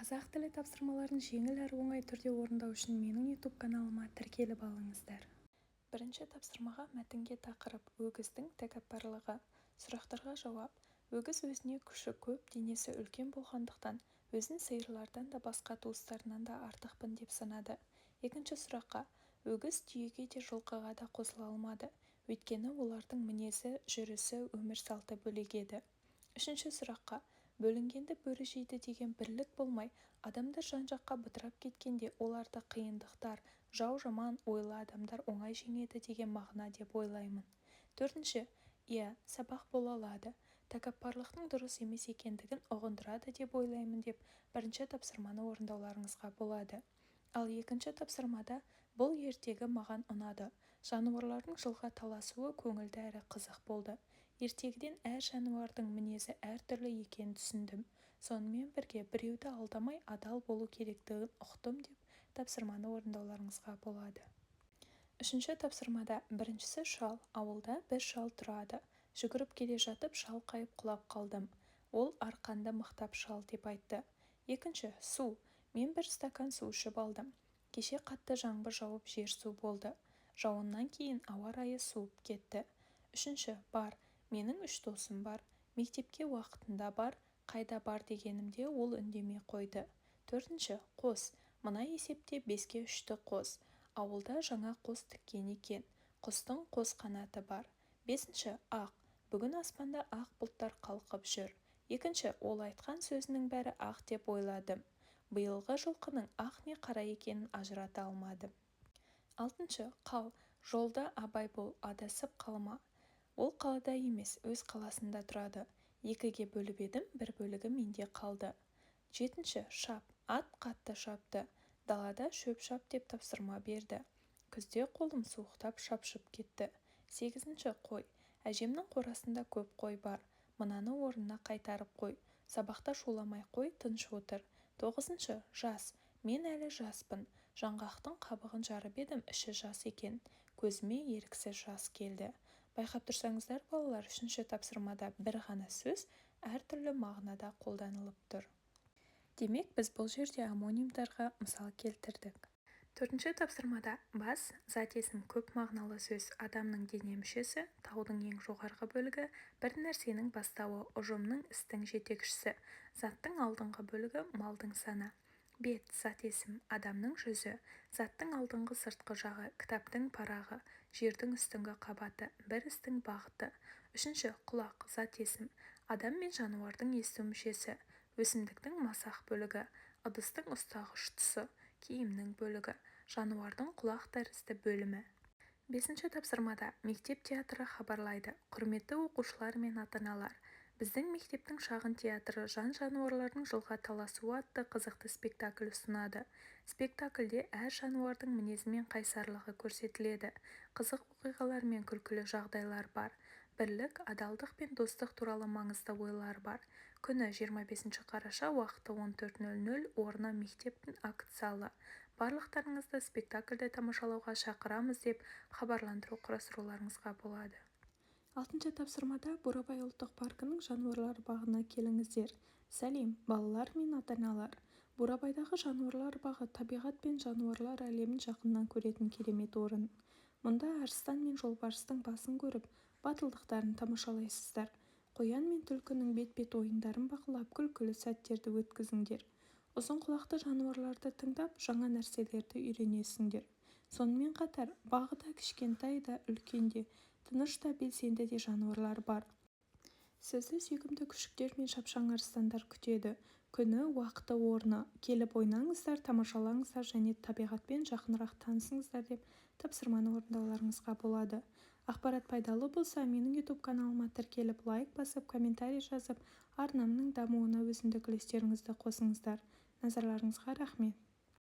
қазақ тілі тапсырмаларын жеңіл әрі оңай түрде орындау үшін менің YouTube каналыма тіркеліп алыңыздар. Бірінші тапсырмаға мәтінге тақырып өгіздің тәкаппарлығы. Сұрақтарға жауап. Өгіз өзіне күші көп, денесі үлкен болғандықтан өзін сиырлардан да басқа туыстарынан да артықпын деп санады. Екінші сұраққа. Өгіз түйеге де жылқыға да қосыла алмады. Өйткені олардың мінезі, жүрісі, өмір салты бөлек еді. Үшінші сұраққа. Бөлінгенді бөрі жейді деген бірлік болмай, адамдар жан-жаққа бытырап кеткенде оларды қиындықтар, жау жаман ойлы адамдар оңай жеңеді деген мағына деп ойлаймын. Төртінші, сабақ бола алады. Тәкаппарлықтың дұрыс емес екендігін ұғындырады деп ойлаймын деп бірінші тапсырманы орындауларыңызға болады. Ал екінші тапсырмада бұл ертегі маған ұнады. Жануарлардың жылға таласуы көңілді әрі қызық болды. Ертегіден әр жануардың мінезі әртүрлі екенін түсіндім. Сонымен бірге біреуді алдамай адал болу керектігін ұқтым деп тапсырманы орындауларыңызға болады. Үшінші тапсырмада біріншісі шал. Ауылда бір шал тұрады. Жүгіріп келе жатып шал қайып құлап қалдым. Ол арқанды мықтап шал деп айтты. Екінші су. Мен бір стакан су ішіп алдым. Кеше қатты жаңбыр жауып жер су болды. Жауыннан кейін ауа райы суып кетті. Үшінші бар. Менің 3 досым бар. Мектепке уақытында бар. Қайда бар дегенімде ол үндемей қойды. Төртінші қос. Мына есепте 5-ке 3-ті қос. Ауылда жаңа қос тіккен екен. Құстың қос қанаты бар. Бесінші ақ. Бүгін аспанда ақ бұлттар қалқып жүр. Екінші ол айтқан сөзінің бәрі ақ деп ойладым. Биылғы жылқының ақ не қара екенін ажырата алмадым. Алтыншы қал. Жолда абай бол, адасып қалма. Ол қалада емес, өз қаласында тұрады. 2-ге бөліп едім, бір бөлігі менде қалды. Жетінші шап. Ат қатты шапты. Далада шөп шап деп тапсырма берді. Күзде қолым суықтап шапшып кетті. Сегізінші қой. Әжемнің қорасында көп қой бар. Мынаны орнына қайтарып қой. Сабақта шуламай қой, тыныш отыр. Тоғызыншы жас. Мен әлі жаспын. Жаңғақтың қабығын жарып едім, іші жас екен. Көзіме еріксіз жас келді. Байқап тұрсаңыздар, балалар, үшінші тапсырмада бір ғана сөз әртүрлі мағынада қолданылып тұр. Демек, біз бұл жерде омонимдарға мысал келтірдік. Төртінші тапсырмада бас, зат есім көп мағыналы сөз, адамның дене мүшесі, таудың ең жоғарғы бөлігі, бір нәрсенің бастауы, ұжымның істің жетекшісі, заттың алдыңғы бөлігі, малдың саны. Бет, зат есім, адамның жүзі, заттың алдыңғы сыртқы жағы, кітаптың парағы, жердің үстіңгі қабаты, бір істің бағыты. Үшінші құлақ, зат есім, адам мен жануардың есту мүшесі, өсімдіктің масақ бөлігі, ыдыстың ұстағыш тұсы, киімнің бөлігі, жануардың құлақ тәрізді бөлімі. Бесінші тапсырмада мектеп театры хабарлайды. Құрметті оқушылар мен ата-аналар, біздің мектептің шағын театры жан-жануарлардың жылға таласуы атты қызықты спектакль ұсынады. Спектакльде әр жануардың мінезі мен қайсарлығы көрсетіледі. Қызық оқиғалар мен күлкілі жағдайлар бар. Бірлік, адалдық пен достық туралы маңызды ойлар бар. Күні 25 қараша, уақыты 14:00, орны мектептің акт залы. Барлықтарыңызды спектакльді тамашалауға шақырамыз деп хабарландыру құрастыруларыңызға болады. Алтыншы тапсырмада Бурабай ұлттық паркінің жануарлар бағына келіңіздер. Сәлем, балалар мен ата-аналар. Бурабайдағы жануарлар бағы табиғат пен жануарлар әлемін жақыннан көретін керемет орын. Мұнда арыстан мен жолбарыстың басын көріп, батылдықтарын тамашалайсыздар. Қоян мен түлкінің бет-бет ойындарын бақылап, күлкілі сәттерді өткізіңдер. Ұзын құлақты жануарларды тыңдап, жаңа нәрселерді үйренесіңдер. Сонымен қатар, бағыда кішкентай да, үлкен де, тыныш та, белсенді де жануарлар бар. Сізді сүйкімді күшіктер мен шапшаң арыстандар күтеді. Күні, уақыты, орны. Келіп ойнаңыздар, тамашалаңыздар және табиғатпен жақынырақ танысыңыздар деп тапсырманы орындауларыңызға болады. Ақпарат пайдалы болса, менің YouTube каналыма тіркеліп, лайк басып, комментарий жазып, арнамның дамуына өзіндік үлестеріңізді қосыңыздар. Назарларыңызға рахмет.